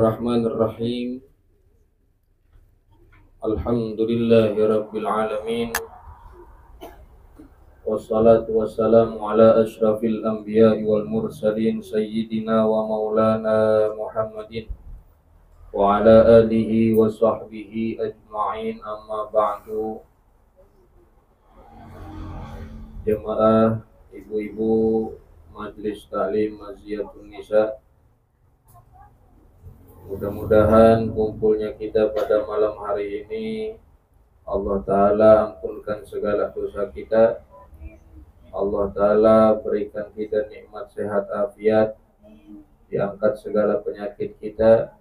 Bismillahirrahmanirrahim. Alhamdulillahirabbil alamin. Wassalatu wassalamu ala asyrafil anbiya'i wal mursalin sayyidina wa maulana Muhammadin wa ala alihi wa sahbihi ajma'in, amma ba'du. Jemaah, ibu-ibu Majelis Taklim Maziyatun Nisa, mudah-mudahan kumpulnya kita pada malam hari ini Allah Ta'ala ampunkan segala dosa kita. Allah Ta'ala berikan kita nikmat sehat afiat, diangkat segala penyakit kita,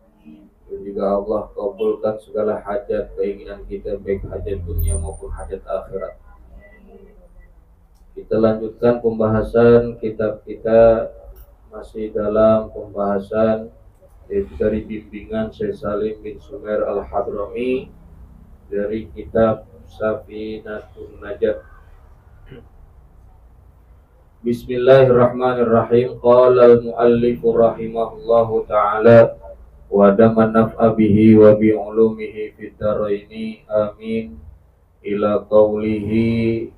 dan juga Allah kabulkan segala hajat keinginan kita, baik hajat dunia maupun hajat akhirat. Kita lanjutkan pembahasan kitab kita, masih dalam pembahasan dari bimbingan Syekh Salim bin Sumer Al-Hadrami dari kitab Safinatun Najat. Bismillahirrahmanirrahim. Qala al-muallif rahimahullahu ta'ala wa dama naf'a bihi wa bi ulumihi fid dharaini amin, ila qawlihi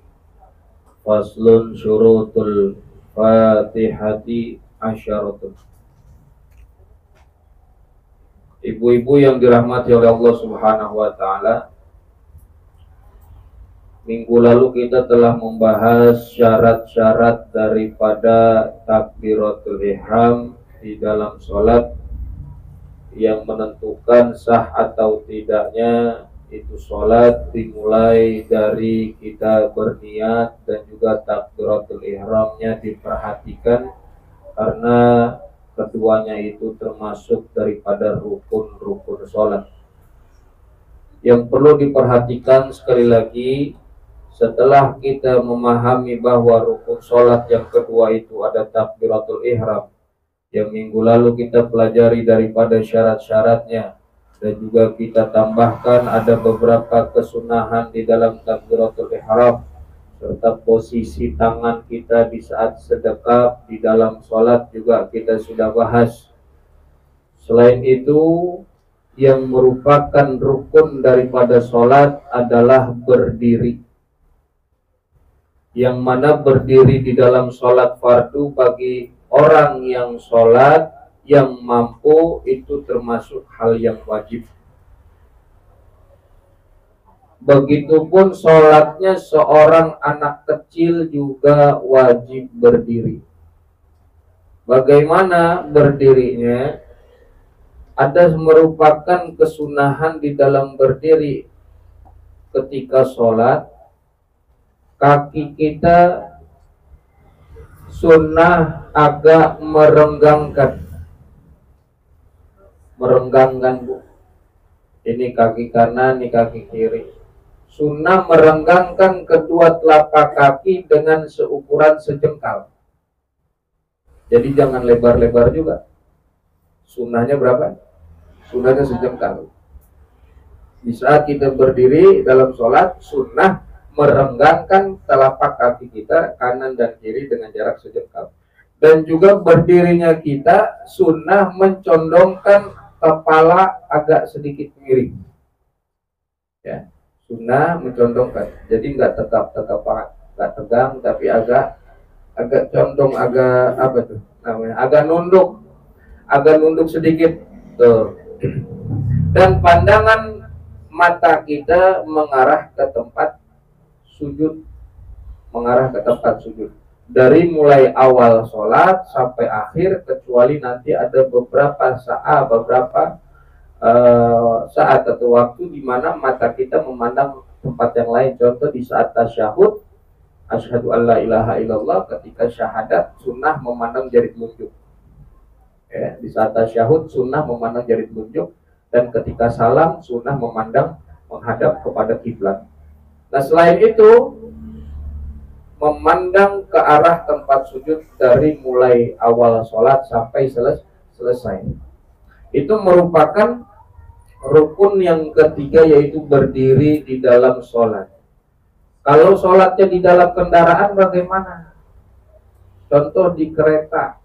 faslun syurutul fatihati asyaratun. Ibu-ibu yang dirahmati oleh Allah Subhanahu wa ta'ala, minggu lalu kita telah membahas syarat-syarat daripada takbiratul ihram di dalam sholat yang menentukan sah atau tidaknya itu sholat, dimulai dari kita berniat dan juga takbiratul ihramnya diperhatikan, karena keduanya itu termasuk daripada rukun-rukun sholat. Yang perlu diperhatikan sekali lagi, setelah kita memahami bahwa rukun sholat yang kedua itu ada takbiratul ihram, yang minggu lalu kita pelajari daripada syarat-syaratnya, dan juga kita tambahkan ada beberapa kesunahan di dalam takbiratul ihram, serta posisi tangan kita di saat sedekap di dalam sholat juga kita sudah bahas. Selain itu, yang merupakan rukun daripada sholat adalah berdiri, yang mana berdiri di dalam sholat fardu bagi orang yang sholat yang mampu itu termasuk hal yang wajib. Begitupun sholatnya seorang anak kecil juga wajib berdiri. Bagaimana berdirinya? Ada merupakan kesunahan di dalam berdiri ketika sholat. Kaki kita sunnah agak merenggangkan Bu. Ini kaki kanan, ini kaki kiri. Sunnah merenggangkan kedua telapak kaki dengan seukuran sejengkal. Jadi jangan lebar-lebar juga. Sunnahnya berapa? Sunnahnya sejengkal. Di saat kita berdiri dalam sholat, sunnah merenggangkan telapak kaki kita kanan dan kiri dengan jarak sejengkal. Dan juga berdirinya kita sunnah mencondongkan kepala agak sedikit miring. Ya. Sunnah mencondongkan, jadi nggak tetap nggak tegang, tapi agak condong, agak apa tuh namanya, agak nunduk sedikit tuh. Dan pandangan mata kita mengarah ke tempat sujud, dari mulai awal sholat sampai akhir, kecuali nanti ada beberapa saat atau waktu di mana mata kita memandang tempat yang lain. Contoh di saat tasyahud, asyhadu alla ilaha illallah, ketika syahadat sunnah memandang jari telunjuk. Ya, di saat tasyahud sunnah memandang jari telunjuk, dan ketika salam sunnah menghadap kepada kiblat. Nah, selain itu memandang ke arah tempat sujud dari mulai awal sholat sampai selesai. Itu merupakan rukun yang ketiga, yaitu berdiri di dalam sholat. Kalau sholatnya di dalam kendaraan bagaimana? Contoh di kereta,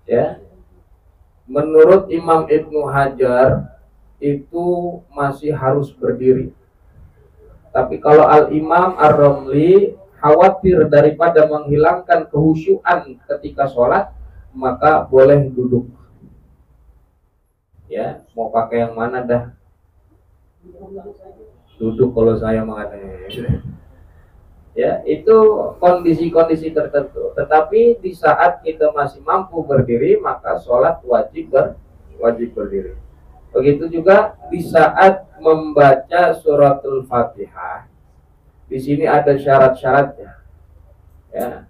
ya, Menurut Imam Ibnu Hajar itu masih harus berdiri. Tapi kalau Al-Imam Ar-Ramli khawatir daripada menghilangkan kehusyuan ketika sholat, maka boleh duduk. Ya, mau pakai yang mana dah? Duduk kalau saya mengatakan. Ya, itu kondisi-kondisi tertentu. Tetapi di saat kita masih mampu berdiri, maka sholat wajib berdiri. Begitu juga di saat membaca suratul Fatihah. Di sini ada syarat-syaratnya. Ya.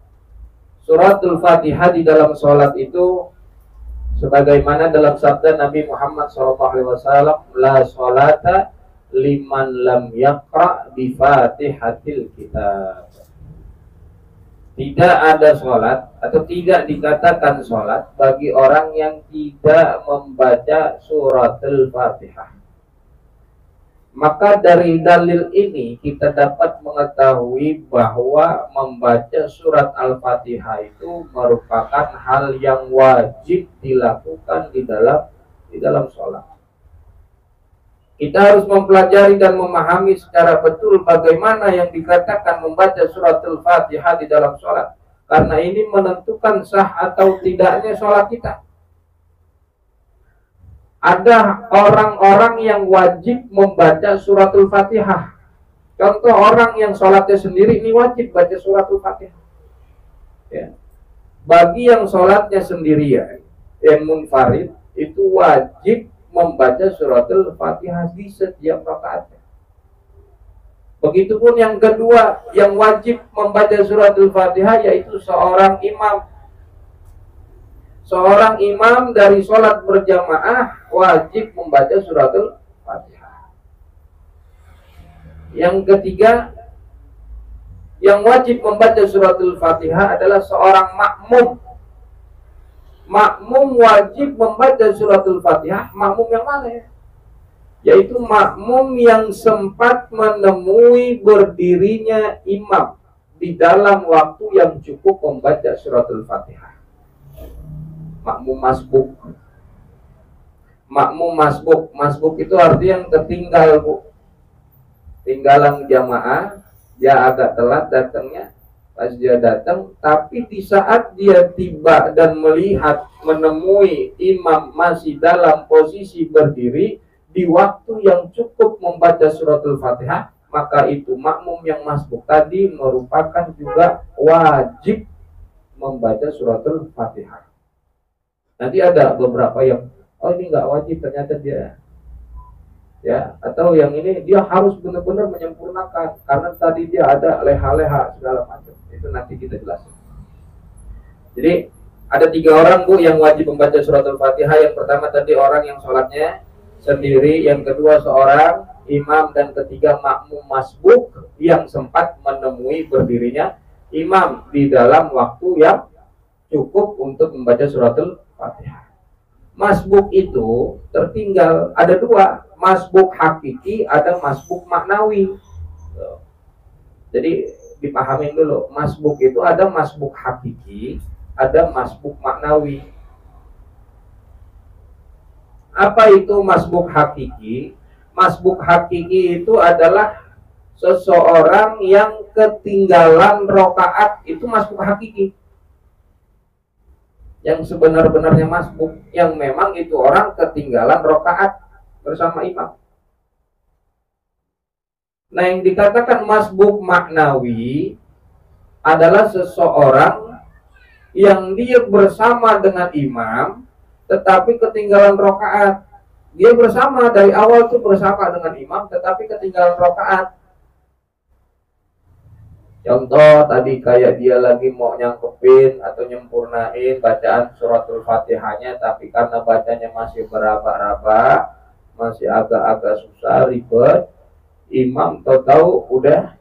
Suratul Fatihah di dalam sholat itu sebagaimana dalam sabda Nabi Muhammad SAW, la sholata liman lam yaqra bi Fatihatil Kitab. Tidak ada sholat atau tidak dikatakan sholat bagi orang yang tidak membaca suratul Fatihah. Maka dari dalil ini kita dapat mengetahui bahwa membaca surat Al-Fatihah itu merupakan hal yang wajib dilakukan di dalam sholat. Kita harus mempelajari dan memahami secara betul bagaimana yang dikatakan membaca suratul Fatihah di dalam sholat. Karena ini menentukan sah atau tidaknya sholat kita. Ada orang-orang yang wajib membaca suratul Fatihah. Contoh orang yang sholatnya sendiri ini wajib baca suratul Fatihah. Ya. Bagi yang sholatnya sendirian, yang munfarid, itu wajib membaca suratul Fatihah di setiap rakaatnya. Begitupun yang kedua, yang wajib membaca suratul Fatihah yaitu seorang imam. Seorang imam dari sholat berjamaah wajib membaca suratul Fatihah. Yang ketiga, yang wajib membaca suratul Fatihah adalah seorang makmum. Makmum wajib membaca suratul Fatihah. Makmum yang mana? Yaitu makmum yang sempat menemui berdirinya imam di dalam waktu yang cukup membaca suratul Fatihah. Makmum masbuk. Makmum masbuk. Masbuk itu artinya yang tertinggal, Bu. Tinggalan jamaah, dia agak telat datangnya. Pas dia datang, tapi di saat dia tiba dan melihat, menemui imam masih dalam posisi berdiri di waktu yang cukup membaca suratul Fatihah, maka itu makmum yang masbuk tadi merupakan juga wajib membaca suratul Fatihah. Nanti ada beberapa yang ini nggak wajib, ternyata dia ya, atau yang ini dia harus benar-benar menyempurnakan karena tadi dia ada leha-leha segala macam. Itu nanti kita jelasin. Jadi ada 3 orang, Bu, yang wajib membaca suratul Fatihah. Yang pertama tadi orang yang sholatnya sendiri, yang kedua seorang imam, dan ketiga makmum masbuk yang sempat menemui berdirinya imam di dalam waktu yang cukup untuk membaca suratul Fatihah. Masbuk itu tertinggal ada 2, masbuk hakiki, ada masbuk maknawi. Jadi dipahamin dulu, masbuk itu ada masbuk hakiki, ada masbuk maknawi. Apa itu masbuk hakiki? Masbuk hakiki itu adalah seseorang yang ketinggalan rokaat, itu masbuk hakiki. Yang sebenar-benarnya masbuk, yang memang itu orang ketinggalan rokaat bersama imam. Nah, yang dikatakan masbuk maknawi adalah seseorang yang dia bersama dengan imam tetapi ketinggalan rokaat. Dia bersama dari awal tuh bersama dengan imam tetapi ketinggalan rokaat. Contoh tadi kayak dia lagi mau nyangkepin atau nyempurnain bacaan suratul Fatihahnya, tapi karena bacanya masih beraba-raba, masih agak-agak susah, ribet, imam tahu udah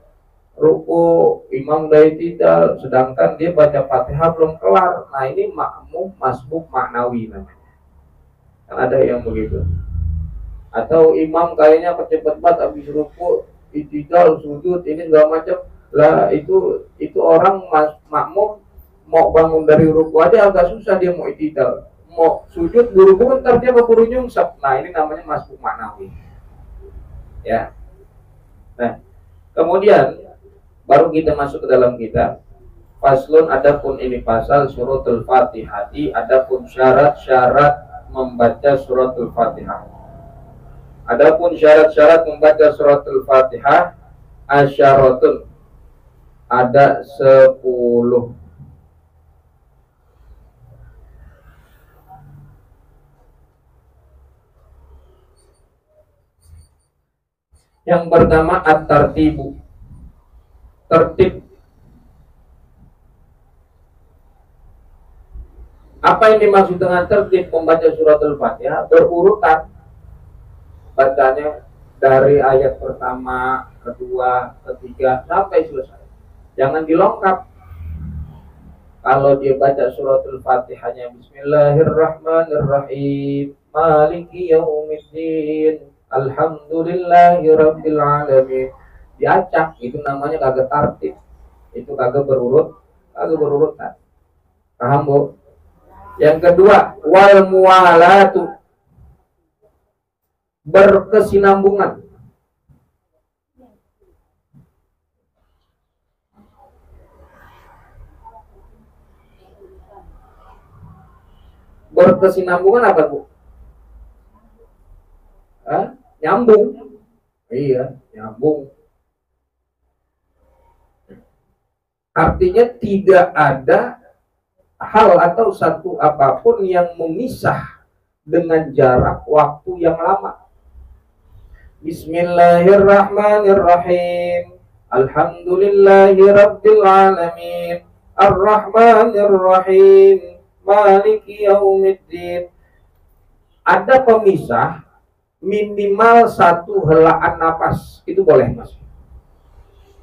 ruku, imam udah i'tidal, sedangkan dia baca Fatihah belum kelar. Nah, ini makmum masbuk maknawi namanya. Kan ada yang begitu. Atau imam kayaknya kecepet banget habis ruku, i'tidal, sujud, ini segala macam. Lah itu orang makmum mau bangun dari ruku aja agak susah, dia mau i'tidal. mau sujud buru-buru ntar dia keburu nyungsep. Nah ini namanya masbuk maknawi. Ya. Nah kemudian baru kita masuk ke dalam kitab. Faslun, adapun ini pasal suratul Fatihati, adapun syarat-syarat membaca suratul Fatihah. Adapun syarat-syarat membaca suratul Fatihah asyaratun, ada 10. Yang pertama at-tartibu, tertib. Apa yang dimaksud dengan tertib membaca suratul Fatihah? Berurutan bacanya dari ayat pertama, kedua, ketiga sampai selesai. Jangan dilengkap. Kalau dia baca suratul Fatihahnya Bismillahirrahmanirrahim, Maliki yaumiddin, Alhamdulillahirabbil alamin, diacak, itu namanya kagak tertib. Itu kagak berurutan. Paham, Bu? Yang kedua, wal muwalatu, berkesinambungan. Berkesinambungan apa, Bu? Nyambung. Iya, nyambung. Artinya tidak ada hal atau satu apapun yang memisah dengan jarak waktu yang lama. Bismillahirrahmanirrahim, Alhamdulillahirabbil alamin, Ar-Rahmanirrahim, Maliki yaumiddin. Ada pemisah minimal 1 helaan napas, itu boleh, Mas.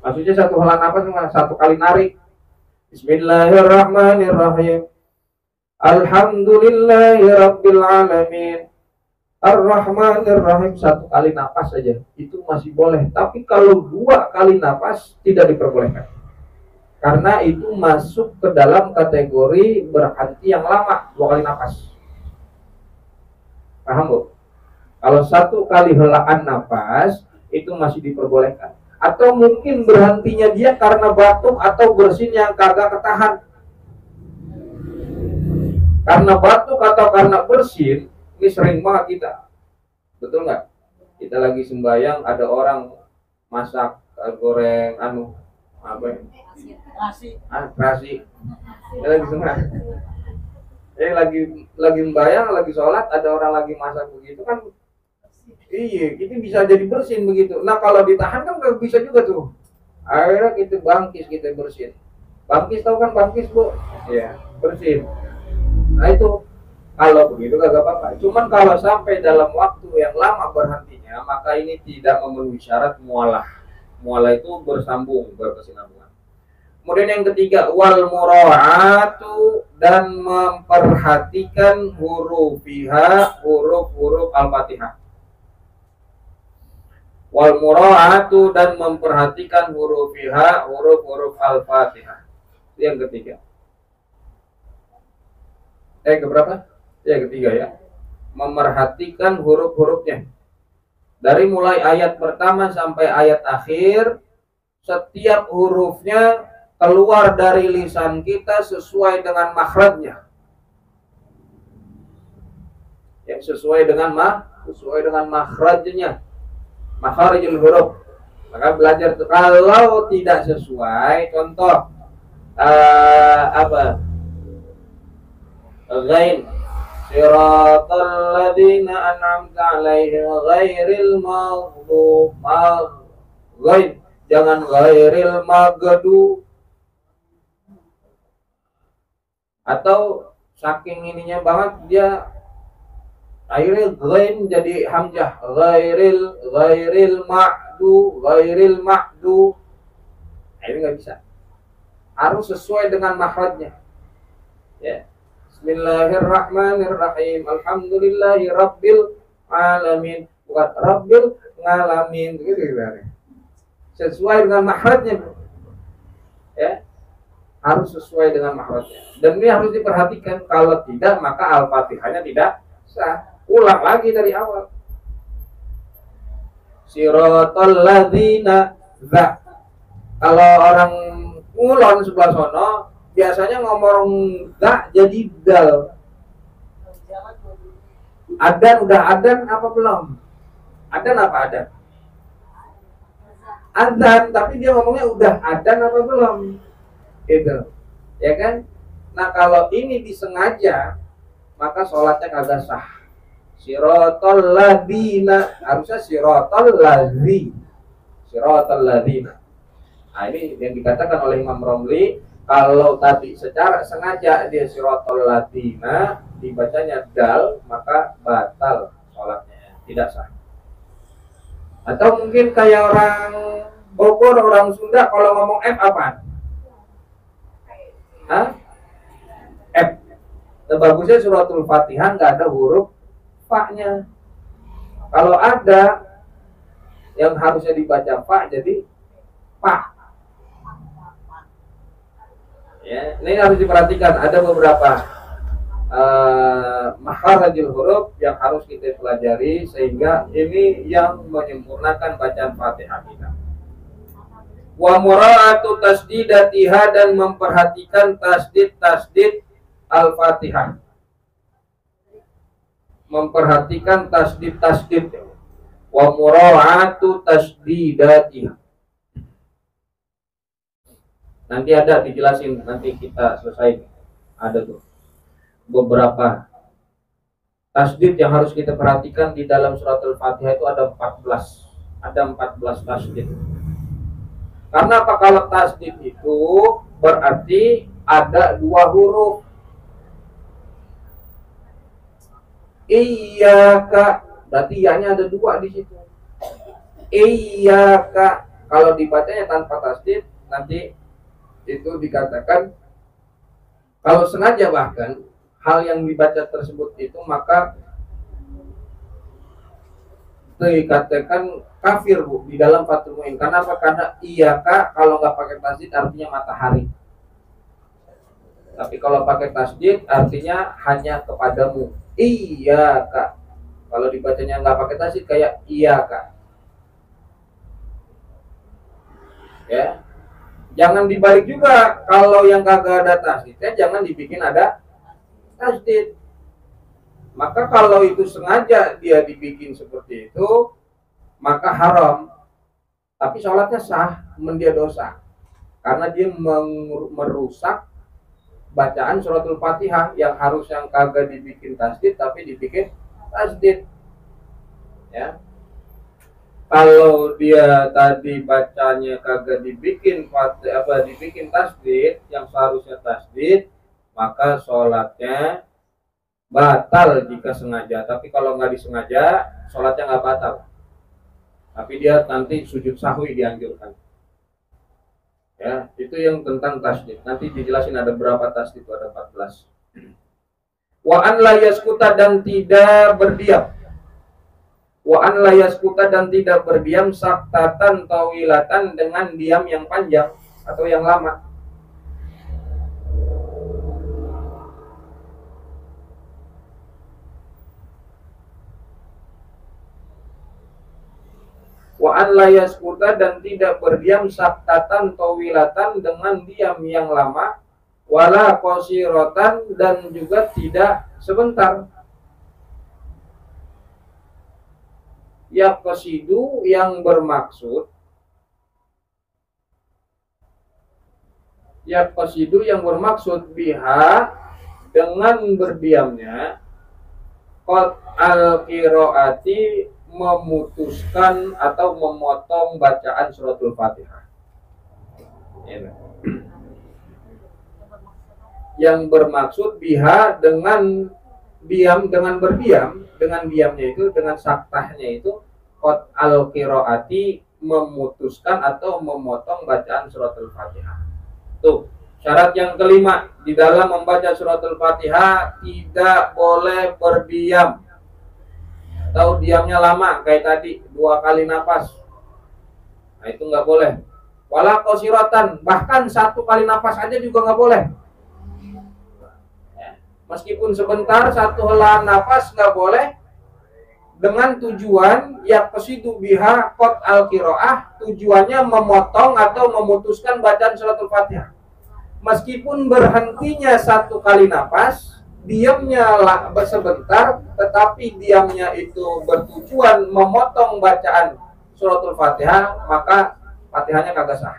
Maksudnya 1 helaan napas, 1 kali narik. Bismillahirrahmanirrahim, Alhamdulillahirabbil alamin, Ar-Rahmanirrahim, 1 kali napas saja itu masih boleh. Tapi kalau 2 kali napas tidak diperbolehkan, karena itu masuk ke dalam kategori berhenti yang lama. 2 kali napas. Paham, Bu? Kalau 1 kali helaan napas itu masih diperbolehkan. Atau mungkin berhentinya dia karena batuk atau bersin yang kagak ketahan. Karena batuk atau karena bersin, ini sering banget kita. Betul nggak? Kita lagi sembahyang, ada orang masak goreng apa ya? Terasi. Dia lagi sembahyang. Lagi sembahyang, lagi sholat, ada orang lagi masak begitu kan. Iya, ini bisa jadi bersin begitu. Nah kalau ditahan kan nggak bisa juga tuh. Akhirnya kita bangkis, kita bersin. Bangkis, tahu kan bangkis, Bu? Iya, bersin. Nah itu kalau begitu kagak apa-apa. Cuman kalau sampai dalam waktu yang lama berhentinya, maka ini tidak memenuhi syarat mualah. Mualah itu bersambung, berkesinambungan. Kemudian yang ketiga, wal mura'atu, dan memperhatikan huruf-huruf Al-Fatihah. Wal mura'atu, dan memperhatikan huruf Al-Fatihah. Itu yang ketiga. Keberapa? Ya, ketiga ya. Memerhatikan huruf-hurufnya. Dari mulai ayat pertama sampai ayat akhir, setiap hurufnya keluar dari lisan kita sesuai dengan makhrajnya. Ya, sesuai dengan makhrajnya. Makharijul huruf. Maka belajar kalau tidak sesuai, contoh ghain, siratal ladzina an'amta 'alaihim ghairil maghdub, ghain, jangan ghairil maghdu. Atau saking ininya banget dia akhirnya ghain jadi hamzah, ghairil ma'du. Nah, ini nggak bisa. Harus sesuai dengan makhrajnya. Ya. Bismillahirrahmanirrahim, Alhamdulillahi rabbil alamin, bukan rabbil ngalamin gitu. Sesuai dengan makhrajnya, Bu. Ya. harus sesuai dengan makhrajnya. Dan ini harus diperhatikan, kalau tidak maka Al-Fatihahnya tidak sah. Ulang lagi dari awal. Siratal ladzina za. Kalau orang ngulon sebelah sono biasanya ngomong za jadi dal. Adan udah adan apa belum? Adan apa adan? Adan, tapi dia ngomongnya udah adan apa belum? Gitu. Ya kan? Nah, kalau ini disengaja maka sholatnya kagak sah. Siratal ladzina, harusnya siratal ladzi. Siratal ladzina. Nah, ini yang dikatakan oleh Imam Romli, kalau tadi secara sengaja dia siratal ladzina dibacanya dal, maka batal sholatnya, tidak sah. Atau mungkin kayak orang Bogor, orang Sunda kalau ngomong F apa? Hah? F. Bagusnya suratul Fatihah nggak ada huruf fa-nya. Kalau ada yang harusnya dibaca fa jadi pa. Ya, ini harus diperhatikan. Ada beberapa makharajul huruf yang harus kita pelajari sehingga ini yang menyempurnakan bacaan Fatihah kita. Wa mura'atu tasdidatiha, dan memperhatikan tasdid Al-Fatihah. Memperhatikan tasdid. Wa mura'atu tasdidatiha. Nanti ada dijelasin, nanti kita selesai. Ada tuh beberapa tasdid yang harus kita perhatikan di dalam surat Al-Fatihah. Itu ada 14. Ada 14 tasdid. Karena apa? Kalau tasdid itu berarti ada 2 huruf. Iyyaka, berarti ya-nya ada 2 di situ. Iyyaka, kalau dibacanya tanpa tasdid nanti itu dikatakan, kalau sengaja bahkan hal yang dibaca tersebut itu maka dikatakan kafir, Bu, di dalam Fathul Muin. Karena apa? Karena iyyaka kalau nggak pakai tasdid artinya matahari. Tapi kalau pakai tasdid artinya hanya kepadamu. Iyyaka. Kalau dibacanya nggak pakai tasdid kayak iyyaka. Ya. Jangan dibalik juga, kalau yang kagak ada tasdidnya jangan dibikin ada tasdid. Maka kalau itu sengaja dia dibikin seperti itu maka haram. Tapi sholatnya sah, dia dosa. Karena dia merusak bacaan suratul Fatihah yang kagak dibikin tasdid tapi dibikin tasdid. Ya. Kalau dia tadi bacanya kagak dibikin tasdid, yang seharusnya tasdid, maka sholatnya batal jika sengaja. Tapi kalau nggak disengaja, sholatnya nggak batal. Tapi dia nanti sujud sahwi dianjurkan. Ya, itu yang tentang tasdid. Nanti dijelasin ada berapa tasdid, ada 14. Wa an la yaskuta, dan tidak berdiam. Wa an la yaskuta, dan tidak berdiam saktatan tawilatan, dengan diam yang panjang atau yang lama. Wa an la yaskuta, dan tidak berdiam saktatan tawilatan, dengan diam yang lama, wala qasiratan, dan juga tidak sebentar. Yaqsidu, yang bermaksud. Yaqsidu, yang bermaksud biha, dengan berdiamnya, qat al-qiraati, memutuskan atau memotong bacaan suratul Fatihah. Yang bermaksud biha, dengan diam, dengan berdiam, dengan diamnya itu, dengan saktahnya itu, qat al-qiraati, memutuskan atau memotong bacaan suratul Fatihah. Tuh, syarat yang kelima, di dalam membaca suratul Fatihah tidak boleh berdiam atau diamnya lama kayak tadi 2 kali napas. Nah, itu nggak boleh. wala qasiratan, bahkan satu kali napas aja juga nggak boleh. Meskipun sebentar, satu helaan napas nggak boleh, dengan tujuan yaqsidu biha qat al-qiraah, tujuannya memotong atau memutuskan bacaan suratul Fatihah. Meskipun berhentinya satu kali napas, diamnya sebentar, tetapi diamnya itu bertujuan memotong bacaan suratul Fatihah, maka Fatihahnya kagak sah.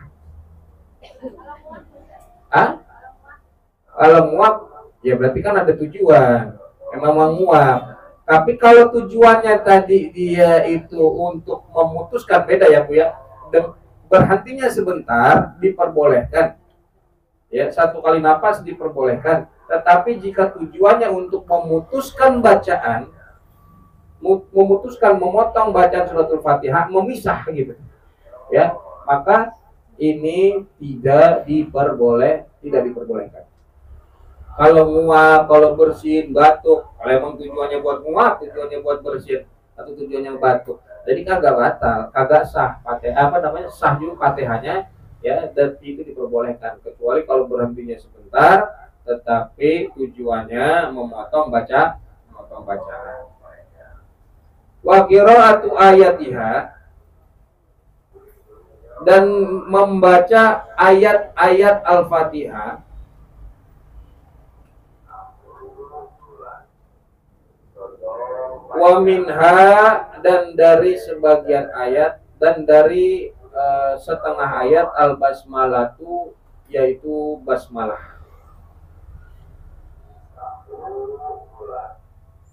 Kalau muak, ya berarti kan ada tujuan, memang mau muak. Tapi kalau tujuannya tadi dia itu untuk memutuskan, beda ya Bu ya. Dan berhentinya sebentar diperbolehkan. Ya, satu kali napas diperbolehkan. Tetapi jika tujuannya untuk memutuskan bacaan, memutuskan memotong bacaan suratul Fatihah, memisah gitu. Ya, maka ini tidak diperbolehkan. Kalau muak, kalau bersin, batuk, kalau emang tujuannya buat muak, tujuannya buat bersin, atau tujuannya batuk, jadi kagak batal, kagak sah, sah juga Fatihahnya, ya, dan itu diperbolehkan, kecuali kalau berhentinya sebentar, tetapi tujuannya memotong bacaan. Wa qiraatu ayatiha, dan membaca ayat-ayat Al-Fatihah, wa minha, dan dari sebagian ayat, dan dari setengah ayat al-basmalatu, yaitu basmalah.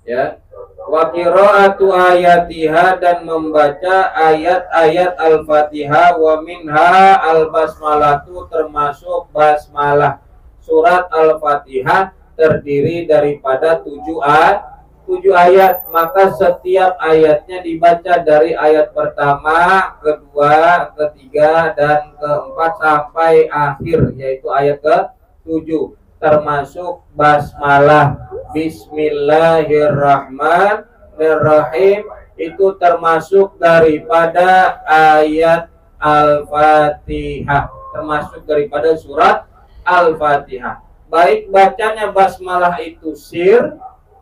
Ya, wa qiraatu ayatiha, dan membaca ayat-ayat al-Fatihah, wa minha al-basmalatu, termasuk basmalah. Surat al-Fatihah terdiri daripada 7 ayat, maka setiap ayatnya dibaca dari ayat pertama, kedua, ketiga, dan keempat sampai akhir, yaitu ayat ke-7, termasuk basmalah. Bismillahirrahmanirrahim itu termasuk daripada ayat Al-Fatihah, termasuk daripada surat Al-Fatihah. Baik bacanya basmalah itu sir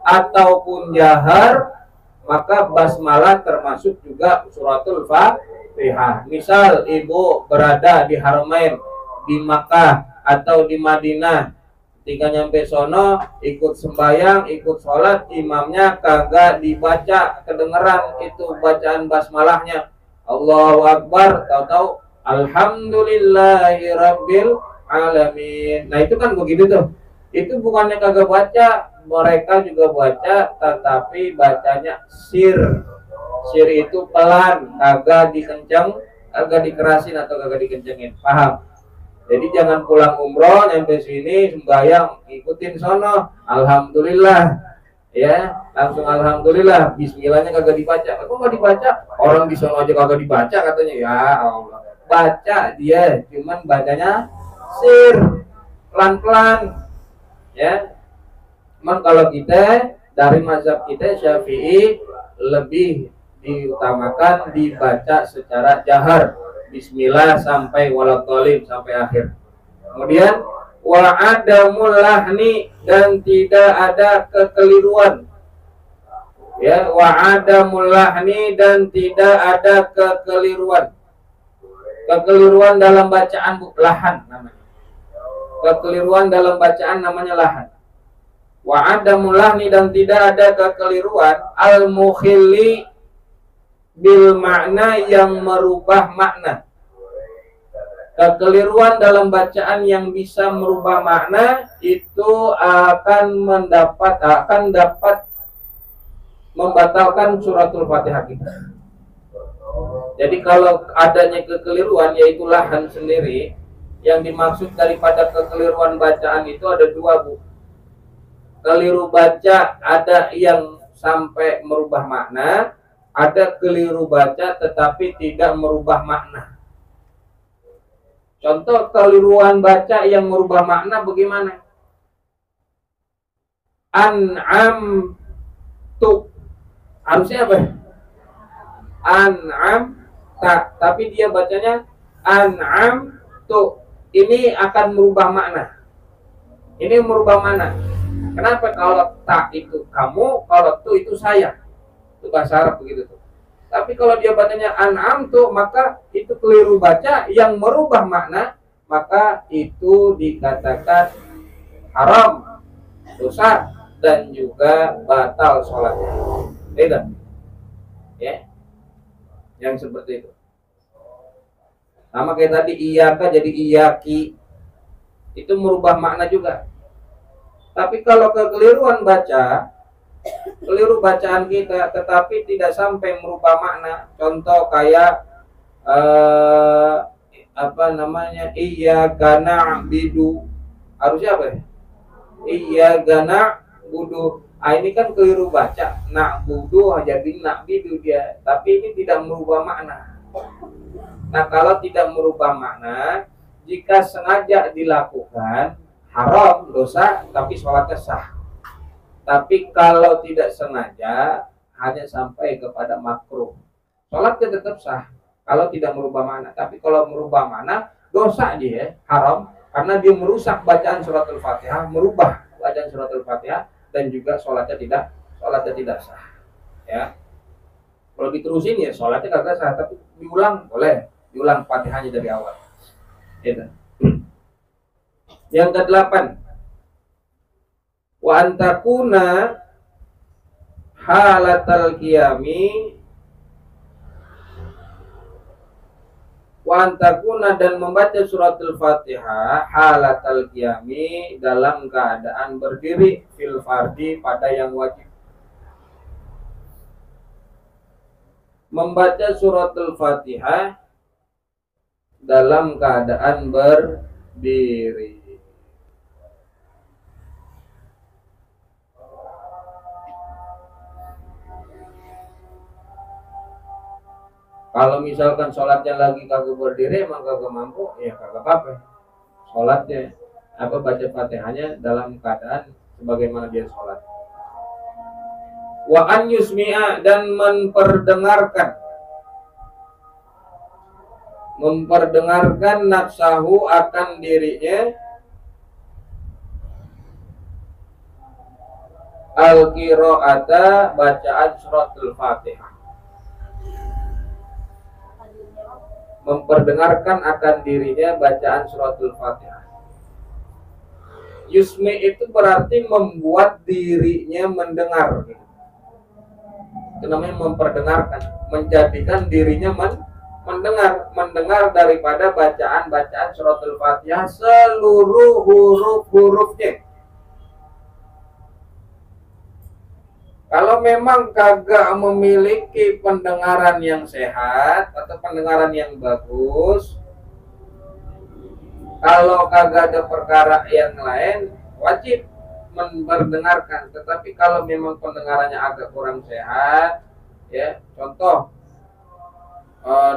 ataupun jahar, maka basmalah termasuk juga suratul Fatihah. Misal ibu berada di Haramain, di Makkah atau di Madinah, ketika nyampe sono ikut sembahyang, ikut sholat, imamnya kagak dibaca, kedengeran itu bacaan basmalahnya, Allahu Akbar, tahu-tahu Alhamdulillahirabbil alamin. Nah itu kan begitu tuh. Itu bukannya kagak baca, mereka juga baca, tetapi bacanya sir. Sir itu pelan, kagak dikenceng, kagak dikerasin atau kagak dikencengin. Paham? Jadi jangan pulang umroh nyampe sini sembahyang ikutin sono, alhamdulillah, ya langsung alhamdulillah, bismillahnya kagak dibaca. Kok nggak dibaca? Orang di sono aja kagak dibaca katanya. Ya Allah, baca dia, cuman bacanya sir, pelan-pelan. Ya, cuman kalau kita dari mazhab kita Syafi'i lebih diutamakan dibaca secara jahar, bismillah sampai waladhdallin sampai akhir. Kemudian wa adamul lahni, dan tidak ada kekeliruan. Ya, wa adamul lahni, dan tidak ada kekeliruan. Kekeliruan dalam bacaan lahan namanya. Kekeliruan dalam bacaan namanya lahan. Wa adamul lahni, dan tidak ada kekeliruan al-mukhilli bil makna, yang merubah makna. Kekeliruan dalam bacaan yang bisa merubah makna itu akan dapat membatalkan suratul Fatihah kita. Jadi kalau adanya kekeliruan, yaitu lahan sendiri, yang dimaksud daripada kekeliruan bacaan itu ada dua, Bu. Keliru baca ada yang sampai merubah makna, ada keliru baca tetapi tidak merubah makna. Contoh keliruan baca yang merubah makna bagaimana? An'am tu, harusnya apa? An'am tak, tapi dia bacanya An'am tuh ini akan merubah makna. Ini merubah makna. Kenapa? Kalau tak itu kamu, kalau tu itu saya. Itu bahasa Arab begitu tuh. Tapi kalau dia bacanya an'am tuh, maka itu keliru baca yang merubah makna, maka itu dikatakan haram, dosa, dan juga batal sholatnya. Beda. Ya. Yang seperti itu. Sama kayak tadi iyaka jadi iyaki. Itu merubah makna juga. Tapi kalau kekeliruan baca, keliru bacaan kita tetapi tidak sampai merubah makna. Contoh kayak apa namanya? Iyyaka na'budu. Harusnya apa ya? Iyyaka na'budu. Ah, ini kan keliru baca. Na'budu jadi na'budu dia, tapi ini tidak merubah makna. Nah, kalau tidak merubah makna, jika sengaja dilakukan haram, dosa, tapi sholatnya sah. Tapi kalau tidak sengaja, hanya sampai kepada makruh, sholatnya tetap sah. Kalau tidak merubah makna, tapi kalau merubah makna, dosa dia haram karena dia merusak bacaan suratul Fatihah, merubah bacaan suratul Fatihah, dan juga sholatnya tidak sah. Ya, kalau diterusin ya sholatnya kagak sah, tapi diulang boleh. Diulang Fatihahnya dari awal. Gitu. Yang ke-8, wa antakuna halatal qiyami, wa antakuna dan membaca suratul Fatihah halatal qiyami dalam keadaan berdiri fil fardi pada yang wajib. Membaca suratul Fatihah dalam keadaan berdiri. Kalau misalkan sholatnya lagi kagak berdiri, emang kagak mampu, ya kagak apa-apa. Sholatnya apa baca Fatihahnya dalam keadaan sebagaimana dia sholat. Wa an yusmi'a dan memperdengarkan nafsahu akan dirinya al-qira'ata bacaan suratul Fatihah. Memperdengarkan akan dirinya bacaan suratul Fatihah. Yusmi itu berarti membuat dirinya mendengar. Itu namanya memperdengarkan, menjadikan dirinya mendengar daripada bacaan suratul Fatihah seluruh huruf-hurufnya. Kalau memang kagak memiliki pendengaran yang sehat atau pendengaran yang bagus, kalau kagak ada perkara yang lain, wajib mendengarkan. Tetapi kalau memang pendengarannya agak kurang sehat, ya contoh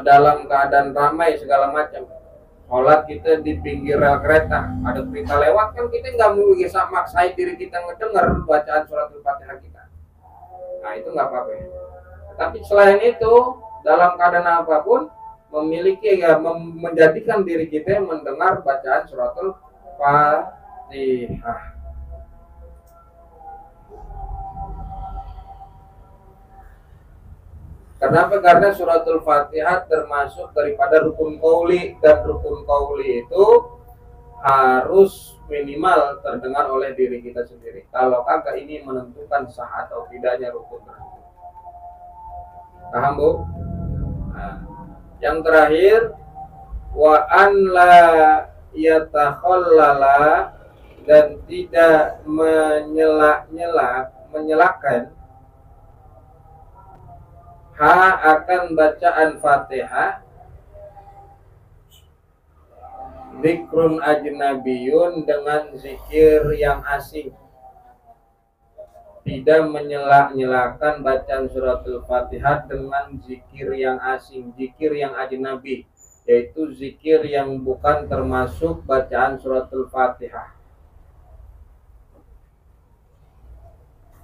dalam keadaan ramai segala macam, sholat kita di pinggir rel kereta, ada kereta lewat, kan kita nggak bisa maksain diri kita ngedenger bacaan suratul Fatihah kita. Nah itu nggak apa-apa. Tapi selain itu, dalam keadaan apapun, memiliki menjadikan diri kita mendengar bacaan suratul Fatihah. Kenapa? Karena suratul Fatihah termasuk daripada rukun qauli, dan rukun qauli itu harus minimal terdengar oleh diri kita sendiri. Kalau kagak, ini menentukan sah atau tidaknya rukun tersebut. Paham, Bu? Nah, yang terakhir, wa an la yatakhallala dan tidak menyelakan akan bacaan Fatihah zikrun ajnabiyun dengan zikir yang asing. Tidak menyela-nyelakan bacaan suratul Fatihah dengan zikir yang asing, zikir yang ajnabi, yaitu zikir yang bukan termasuk bacaan suratul Fatihah.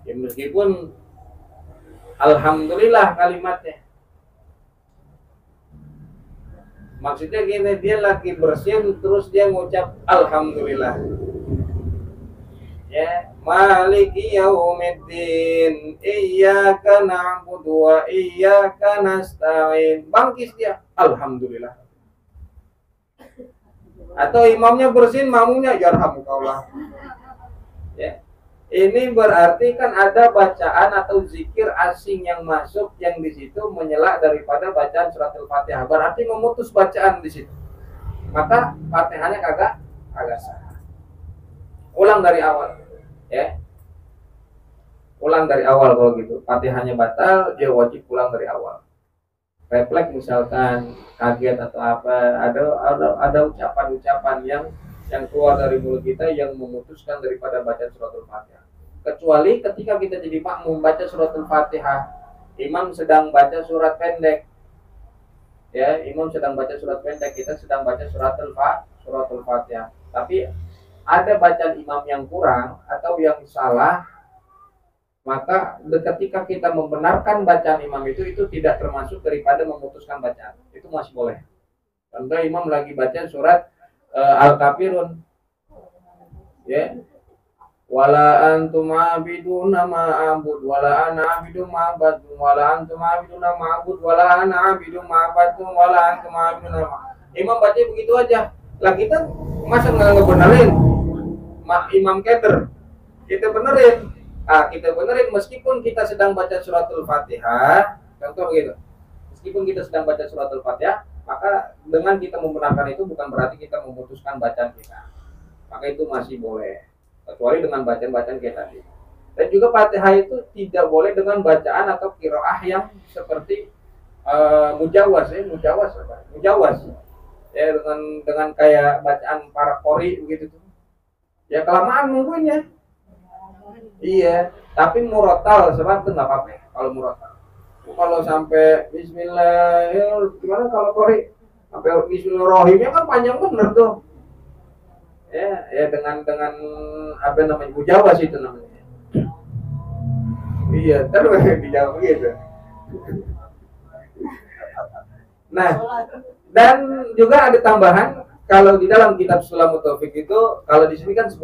Ya, meskipun alhamdulillah kalimatnya, Maksudnya gini, dia lagi bersin terus dia ngucap alhamdulillah. Ya, maliki yaumiddin, iyyaka na'budu wa iyyaka nasta'in. Bangkis dia, alhamdulillah. Atau imamnya bersin, makmumnya yarhamukallah. Ya. Ini berarti kan ada bacaan atau zikir asing yang masuk yang di situ menyela daripada bacaan surat Al-Fatihah. Berarti memutus bacaan di situ. Maka Fatihahnya kagak sah. Ulang dari awal, ya. Ulang dari awal kalau gitu. Fatihahnya batal, dia wajib ulang dari awal. Refleks misalkan kaget atau apa, ada ucapan-ucapan yang keluar dari mulut kita yang memutuskan daripada bacaan surat Al-Fatihah. Kecuali ketika kita jadi makmum baca surat Al-Fatihah, imam sedang baca surat pendek. Ya, imam sedang baca surat pendek, kita sedang baca surat Al-Fatihah. Tapi ada bacaan imam yang kurang atau yang salah, maka ketika kita membenarkan bacaan imam itu tidak termasuk daripada memutuskan bacaan. Itu masih boleh. Contoh imam lagi baca surat Al-Kafirun, ya, wala antum abiduna ma abud wala ana abidu ma abadtum wala antum abiduna ma abud wala ana abidu ma abadtum wala antum abiduna ma. Imam baca begitu aja. Lah kita masa nggak ngebenerin imam keder, kita benerin. Kita benerin meskipun kita sedang baca surat Al-Fatihah. Contoh begitu, meskipun kita sedang baca surat Al-Fatihah, maka dengan kita membenarkan itu bukan berarti kita memutuskan bacaan kita. Maka itu masih boleh, kecuali dengan bacaan-bacaan kayak tadi. Dan juga Fatihah itu tidak boleh dengan bacaan atau qiraah yang seperti mujawaz, ya, dengan kayak bacaan para qori begitu tuh. Ya kelamaan nungguinnya. Iya, tapi murotal sebab itu nggak apa-apa kalau murotal. Kalau sampai Bismillah, gimana kalau qori? Sampai Bismillahirrahmanirrahimnya kan panjang bener tuh. Ya dengan apa namanya mujawaz itu namanya. Iya, terus dijawab begitu. Nah, dan juga ada tambahan kalau di dalam kitab Sulamut Taufik itu, kalau di sini kan 10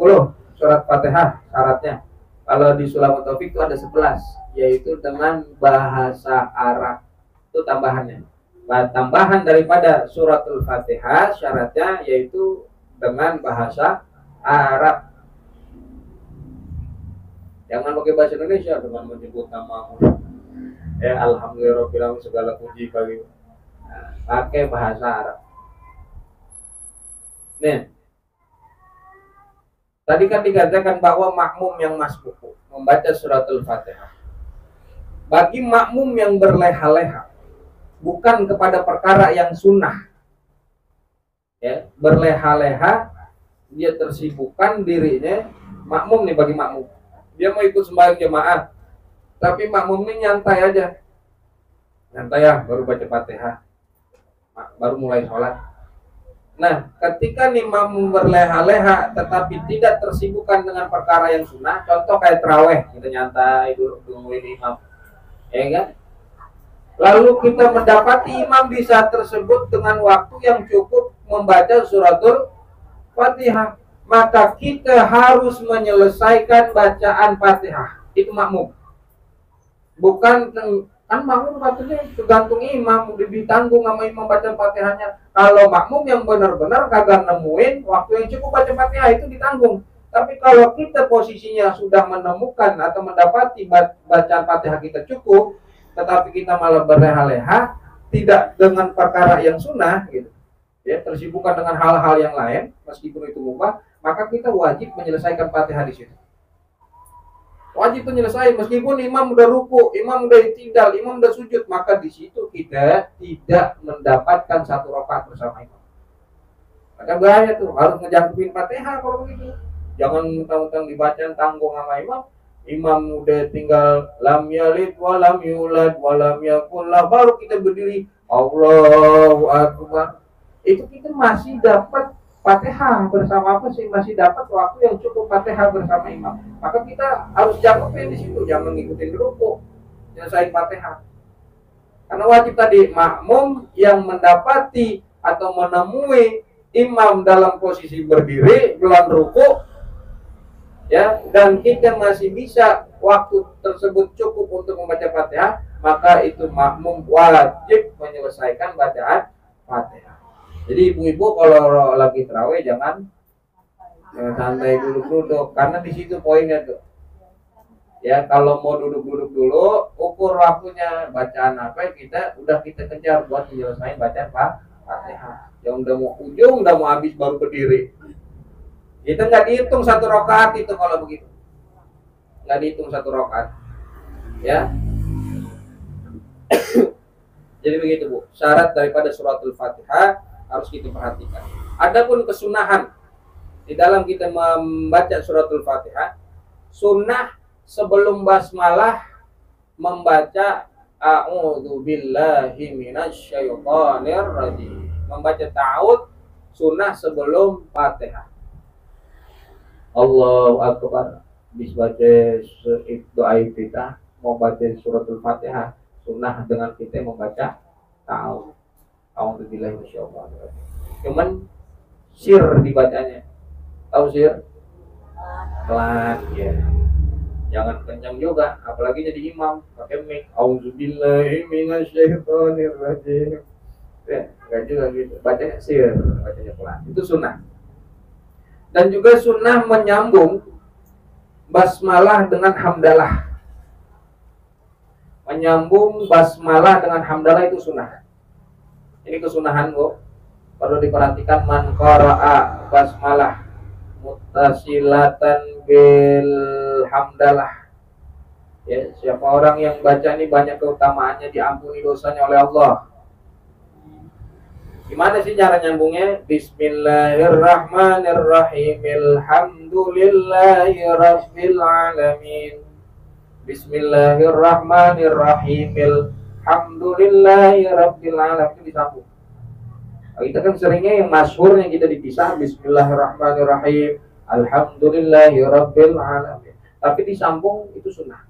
surat Fatihah syaratnya. Kalau di Sulamut Taufik itu ada 11, yaitu dengan bahasa Arab. Itu tambahannya. Tambahan daripada suratul Fatihah syaratnya yaitu dengan bahasa Arab. Jangan pakai bahasa Indonesia dengan menyebut nama alhamdulillah segala puji bagi. Pakai bahasa Arab. Nih, tadi kan dikatakan bahwa makmum yang masbuk membaca surat Al-Fatihah. Bagi makmum yang berleha-leha, bukan kepada perkara yang sunnah, ya, berleha-leha, dia tersibukkan dirinya, makmum nih bagi makmum. Dia mau ikut sembahyang jemaah, tapi makmum ini nyantai aja. Nyantai ya, baru baca Fatihah, baru mulai sholat. Nah, ketika imam berleha-leha tetapi tidak tersibukkan dengan perkara yang sunnah, contoh kayak taraweh, kita nyantai dulu nungguin imam, ya kan? Lalu kita mendapati imam di saat tersebut dengan waktu yang cukup membaca suratul Fatihah, maka kita harus menyelesaikan bacaan Fatihah. Itu makmum. Bukan kan makmum katanya tergantung imam, udah ditanggung sama imam baca Fatihahnya. Kalau makmum yang benar-benar kagak nemuin waktu yang cukup baca Fatihah itu ditanggung. Tapi kalau kita posisinya sudah menemukan atau mendapati bacaan Fatihah kita cukup, tetapi kita malah berleha-leha, tidak dengan perkara yang sunnah, gitu, ya, tersibukkan dengan hal-hal yang lain, meskipun itu mubah, maka kita wajib menyelesaikan Fatihah di situ. Wajib menyelesaikan meskipun imam udah ruku, imam udah i'tidal, imam udah sujud, maka di situ kita tidak mendapatkan satu rakaat bersama imam. Maka bahaya tuh, harus ngejangkepin Fatihah kalau begitu. Jangan mentang-mentang dibaca tanggung sama imam. Imam udah tinggal lam yalid wa lam yulad wa lam yakul lah, baru kita berdiri Allahu Akbar. Itu kita masih dapat Fatihah bersama apa sih? Masih dapat waktu yang cukup Fatihah bersama imam. Maka kita harus jangkepin di situ, jangan ngikutin ruku, nyelesain Fatihah. Karena wajib tadi makmum yang mendapati atau menemui imam dalam posisi berdiri dalam ruku, ya, dan kita masih bisa waktu tersebut cukup untuk membaca Fatihah, maka itu makmum wajib menyelesaikan bacaan Fatihah. Jadi ibu-ibu kalau lagi tarawih jangan santai duduk-duduk, karena di situ poinnya tuh. Ya, kalau mau duduk-duduk dulu, ukur waktunya bacaan apa kita kejar buat menyelesaikan bacaan Fatihah. Yang udah mau ujung, udah mau habis baru berdiri. Kita nggak dihitung satu rakaat itu kalau begitu. Nggak dihitung satu rakaat. Ya. Jadi begitu Bu. Syarat daripada suratul Fatihah harus kita perhatikan. Adapun kesunahan di dalam kita membaca suratul Fatihah, sunnah sebelum basmalah membaca a'udzu billahi minasyaitonir rajim. Membaca ta'awudz sunnah sebelum Fatihah. Allahu akbar. Baca doa kita mau baca suratul Fatihah, sunnah dengan kita membaca ta'awudz. A'udzu billahi minasyaitonir rajim. Cuman sir dibacanya. Tahu sir? Pelan ya. Jangan kencang juga, apalagi jadi imam pakai mic. Auzubillahi minasyaitonir rajim. Ya, enggak juga gitu. Bacanya sir, bacanya pelan. Itu sunnah. Dan juga sunnah menyambung basmalah dengan hamdalah. Menyambung basmalah dengan hamdalah itu sunnah. Ini kesunahan Bu. Perlu diperhatikan, man qara'a basmalah muttasilatan bil hamdalah. Ya, siapa orang yang baca ini banyak keutamaannya, diampuni dosanya oleh Allah. Gimana sih cara nyambungnya? Bismillahirrahmanirrahim. Alhamdulillahi rabbil alamin. Bismillahirrahmanirrahim. Alhamdulillahi rabbil alamin. Itu disambung. Kita kan seringnya yang masyhurnya kita dipisah, Bismillahirrahmanirrahim, Alhamdulillahi rabbil alamin. Tapi disambung itu sunnah.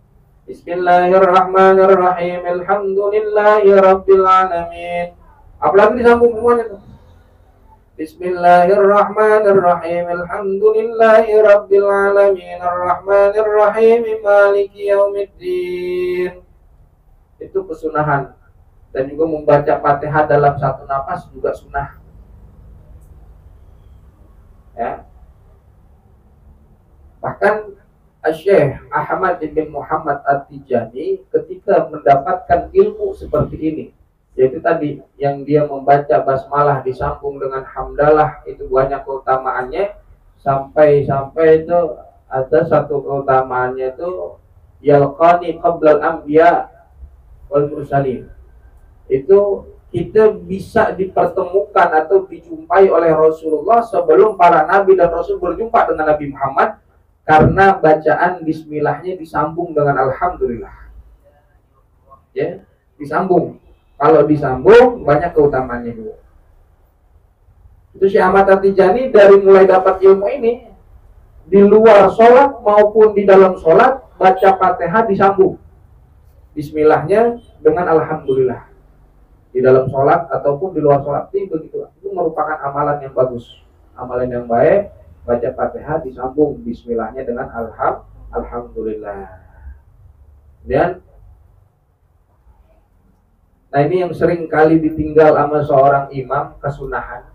Bismillahirrahmanirrahim, Alhamdulillahi rabbil alamin. Apalagi disambung semuanya tuh. Bismillahirrahmanirrahim, Alhamdulillahi rabbil alamin, Arrahmanirrahim, Maliki yaumiddin. Itu kesunahan. Dan juga membaca Fatihah dalam satu napas juga sunnah. Ya. Bahkan Syekh Ahmad bin Muhammad At-Tijani ketika mendapatkan ilmu seperti ini, yaitu tadi yang dia membaca basmalah disambung dengan hamdalah, itu banyak keutamaannya. Sampai itu ada satu keutamaannya itu yalqani qablal anbiya wal mursalin. Itu kita bisa dipertemukan atau dijumpai oleh Rasulullah sebelum para nabi dan rasul berjumpa dengan Nabi Muhammad, karena bacaan bismillahnya disambung dengan alhamdulillah. Ya, disambung. Kalau disambung banyak keutamaannya juga. Itu Syekh Ahmad At-Tijani dari mulai dapat ilmu ini, di luar sholat maupun di dalam sholat baca Fatihah disambung bismillahnya dengan alhamdulillah. Di dalam sholat ataupun di luar sholat itu begitu. Itu merupakan amalan yang bagus, amalan yang baik. Baca Fatihah disambung bismillahnya dengan alhamdulillah. Dan nah ini yang sering kali ditinggal sama seorang imam, kesunahan.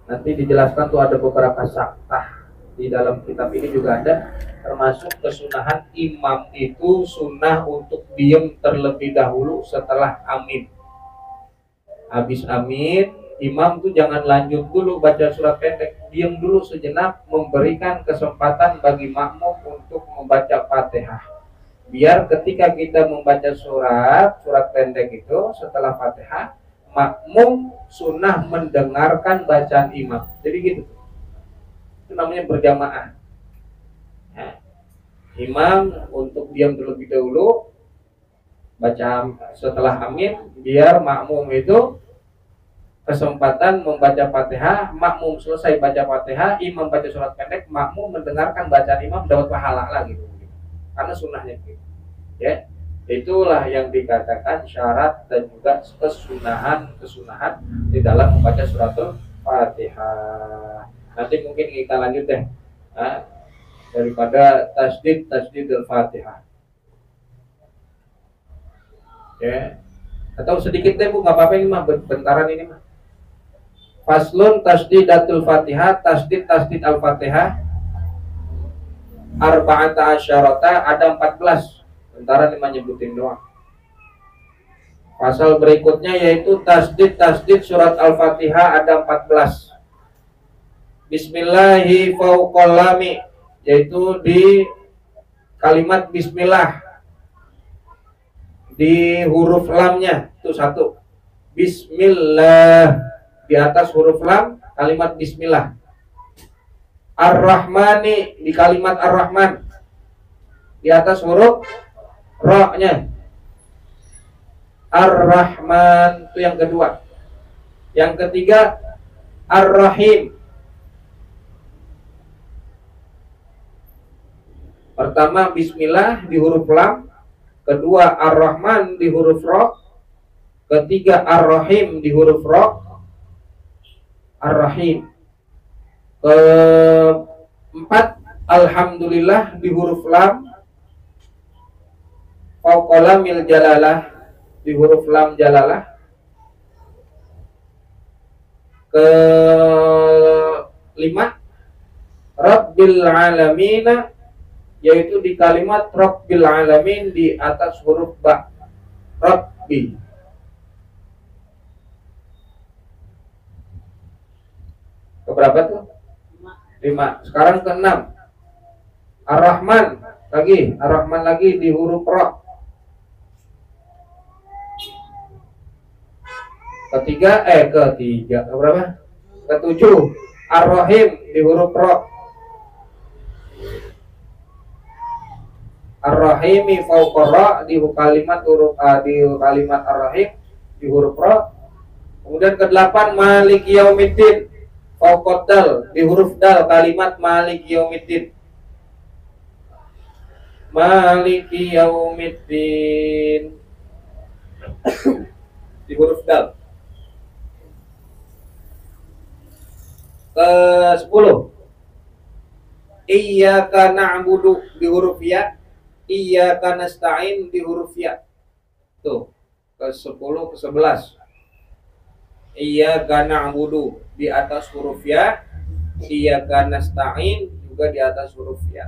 Nanti dijelaskan tuh ada beberapa saktah di dalam kitab ini juga ada, termasuk kesunahan imam itu sunnah untuk diam terlebih dahulu setelah amin. Habis amin, imam tuh jangan lanjut dulu baca surat pendek, diam dulu sejenak, memberikan kesempatan bagi makmum untuk membaca Fatihah. Biar ketika kita membaca surat pendek itu setelah Fatihah, makmum sunnah mendengarkan bacaan imam. Jadi gitu. Itu namanya berjamaah. Nah, imam untuk diam terlebih dahulu baca setelah amin, biar makmum itu kesempatan membaca Fatihah. Makmum selesai baca Fatihah, imam baca surat pendek, makmum mendengarkan bacaan imam, dapat pahala lah gitu. Karena sunnahnya gitu. Ya. Itulah yang dikatakan syarat dan juga kesunahan di dalam membaca suratul Fatihah. Nanti mungkin kita lanjut deh, daripada tasdid al-Fatihah. Ya. Atau sedikit deh Bu, nggak apa-apa ini mah, bentaran ini mah. Faslun tasdidatul Fatihah, tasdid al-Fatihah. Arba'ata asyarata, ada 14. Bentaran ini nyebutin doang. Pasal berikutnya yaitu tasdid surat al-Fatihah ada 14. Bismillahi fauqal lami, yaitu di kalimat bismillah, di huruf lamnya itu satu. Bismillah di atas huruf lam, kalimat bismillah. Ar-Rahmani di kalimat Ar-Rahman, di atas huruf ra-nya. Ar-Rahman itu yang kedua. Yang ketiga Ar-Rahim. Pertama bismillah di huruf lam, kedua Ar-Rahman di huruf ra, ketiga Ar-Rahim di huruf ra, Ar-Rahim. Keempat Alhamdulillah di huruf lam, fauqalamil jalalah di huruf lam jalalah. Kelima Rabbil Alamina, yaitu di kalimat Rabbil Alamin di atas huruf ba, Rabbi. Keberapa tuh? 5. Sekarang ke-6 Ar-Rahman lagi di huruf ra. Ketiga keberapa? Ke-7 Ar-Rahim di huruf ra. Ar-Rahimi fauqa ra di kalimat huruf di kalimat Ar-Rahim di huruf ra. Kemudian ke-8 Maliki Yaumiddin fauqa dal di huruf dal, kalimat Maliki Yaumiddin. Maliki Yaumiddin di huruf dal. Ke-10 Iyyaka na'budu di huruf ya, Iyyaka nasta'in di huruf ya. Tuh, ke-10 ke-11 Iyyaka na'budu di atas huruf ya, Iyyaka nasta'in juga di atas huruf ya.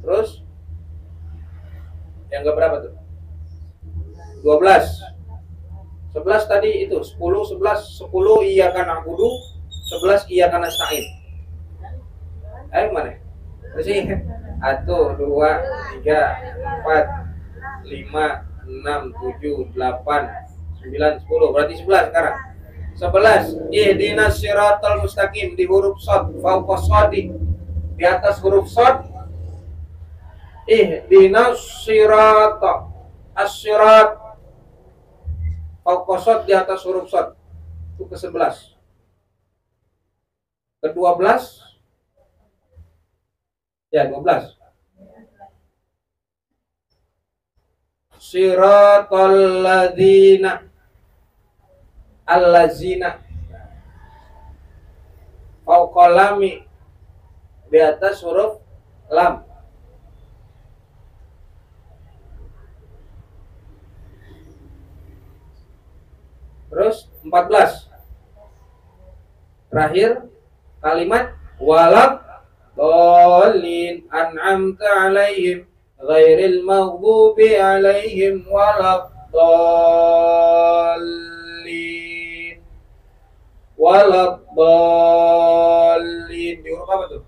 Terus yang keberapa tuh? 12. 11 tadi itu 10 Iyyaka na'budu, 11 Iyyaka nasta'in. Ayo mana? Terus 1, 2, 3, 4, 5, 6, 7, 8, 9, 10. Berarti 11 sekarang. 11 ihdinas siratal mustaqim di huruf shad, fauqa shadi di atas huruf shad. Ihdinas sirata, as-sirat fauqa shad di atas huruf shad. Itu ke-11. Ke-12 ya 12 siratal ladzina allazina fauqa lami di atas huruf lam. Terus 14 terakhir kalimat walad dhalin an'amta alaihim ghairil maghdubi alaihim waladdallin. Waladdallin di huruf apa tuh?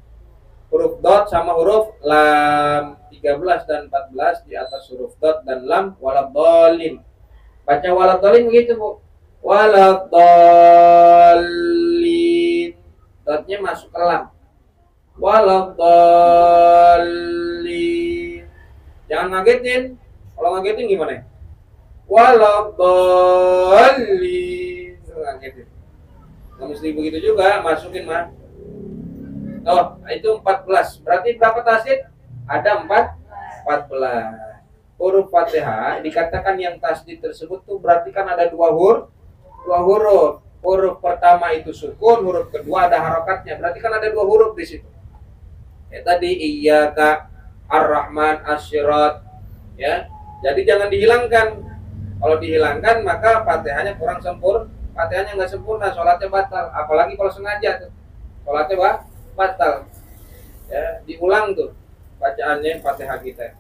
Huruf dot sama huruf lam. 13 dan 14 di atas huruf dot dan lam, waladdallin. Baca waladdallin begitu Bu. Waladdallin. Dotnya masuk ke lam. Waladdallin. Jangan ngagetin. Kalau ngagetin gimana? Waladdallin. Ngagetin. Nggak mesti begitu juga, masukin mah. Oh, itu 14. Berarti berapa tasdid? Ada 14. Huruf Fatihah dikatakan yang tasdid tersebut tuh berarti kan ada dua huruf. Huruf pertama itu sukun, huruf kedua ada harokatnya. Berarti kan ada dua huruf di situ. Ya, tadi iyyaka, ar-rahman, asyirat. Ya. Jadi jangan dihilangkan. Kalau dihilangkan maka Fatihahnya kurang sempurna. Fatihahnya nggak sempurna, sholatnya batal. Apalagi kalau sengaja tuh. Sholatnya batal. Ya, diulang tuh bacaannya Fatihah kita.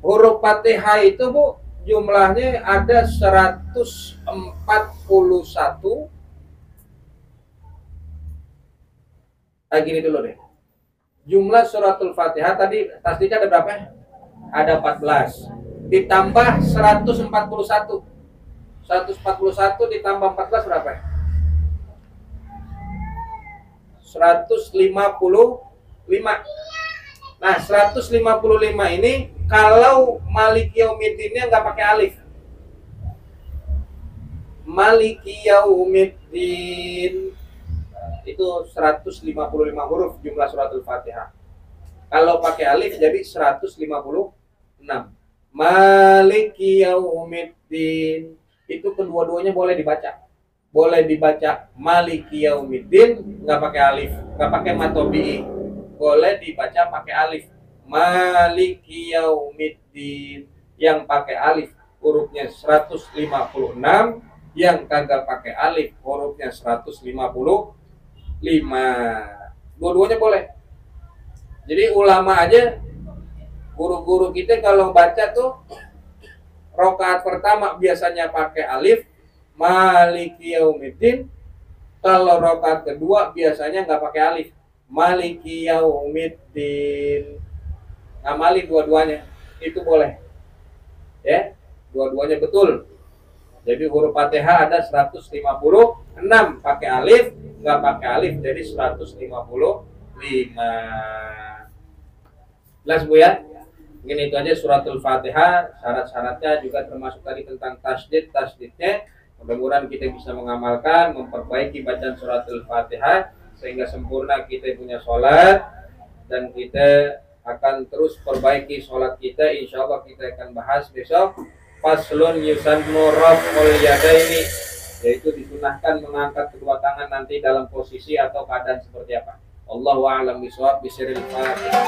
Huruf Fatihah itu Bu, jumlahnya ada 141. Gini dulu deh. Jumlah suratul Fatihah tadi tasdidnya ada berapa? Ada 14. Ditambah 141. 141 ditambah 14 berapa? 155. Nah, 155 ini kalau Maliki Yaumiddinnya nggak pakai alif. Maliki Yaumiddin itu 155 huruf jumlah suratul Fatihah. Kalau pakai alif jadi 156. Maliki Yaumiddin itu kedua-duanya boleh dibaca. Boleh dibaca Maliki Yaumiddin nggak pakai alif, nggak pakai matobi. Boleh dibaca pakai alif. Maliki Yaumiddin yang pakai alif hurufnya 156, yang kagak pakai alif hurufnya 155. Dua-duanya boleh. Jadi ulama aja, guru-guru kita kalau baca tuh rakaat pertama biasanya pakai alif Maliki Yaumiddin. Kalau rakaat kedua biasanya nggak pakai alif, Maliki Yaumiddin. Ngamali dua-duanya itu boleh. Ya, dua-duanya betul. Jadi huruf Fatihah ada 156 pakai alif, nggak pakai alif jadi 155. Jelas Bu ya? Ini itu aja suratul Fatihah. Syarat-syaratnya juga termasuk tadi tentang tasdidnya. Mudah-mudahan kita bisa mengamalkan, memperbaiki bacaan suratul Fatihah sehingga sempurna kita punya sholat, dan kita akan terus perbaiki sholat kita. Insya Allah kita akan bahas besok faslun yusannu raf'ul yadaini, yaitu disunahkan mengangkat kedua tangan nanti dalam posisi atau keadaan seperti apa. Allahu a'lam bishawab. Bisiril Fatihah.